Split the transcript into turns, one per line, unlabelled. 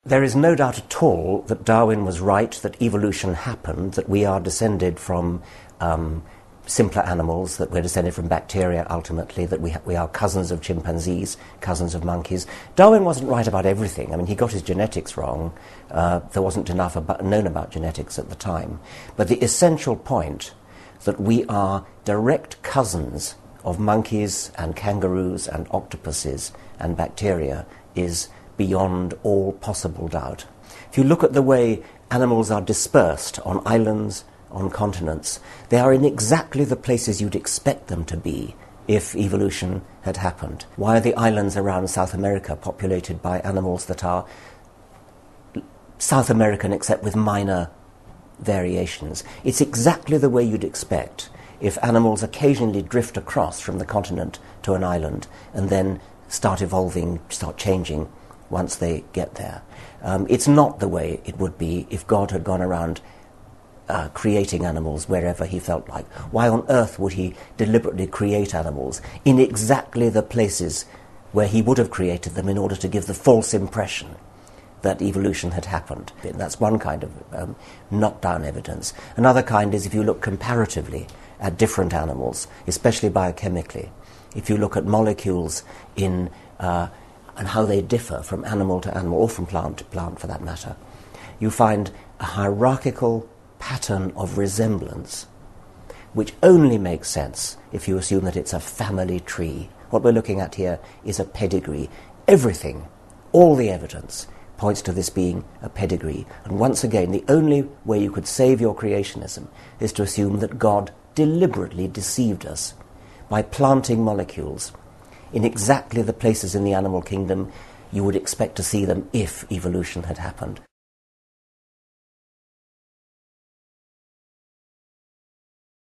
There is no doubt at all that Darwin was right, that evolution happened, that we are descended from simpler animals, that we're descended from bacteria ultimately, that we are cousins of chimpanzees, cousins of monkeys. Darwin wasn't right about everything. I mean, he got his genetics wrong. There wasn't enough known about genetics at the time. But the essential point that we are direct cousins of monkeys and kangaroos and octopuses and bacteria is beyond all possible doubt. If you look at the way animals are dispersed on islands, on continents, they are in exactly the places you'd expect them to be if evolution had happened. Why are the islands around South America populated by animals that are South American except with minor variations? It's exactly the way you'd expect if animals occasionally drift across from the continent to an island and then start evolving, start changing once they get there. It's not the way it would be if God had gone around creating animals wherever he felt like. Why on earth would he deliberately create animals in exactly the places where he would have created them in order to give the false impression that evolution had happened? That's one kind of knockdown evidence. Another kind is if you look comparatively at different animals, especially biochemically. If you look at molecules in and how they differ from animal to animal, or from plant to plant for that matter, you find a hierarchical pattern of resemblance which only makes sense if you assume that it's a family tree. What we're looking at here is a pedigree. Everything, all the evidence, points to this being a pedigree. And once again, the only way you could save your creationism is to assume that God deliberately deceived us by planting molecules in exactly the places in the animal kingdom you would expect to see them if evolution had happened.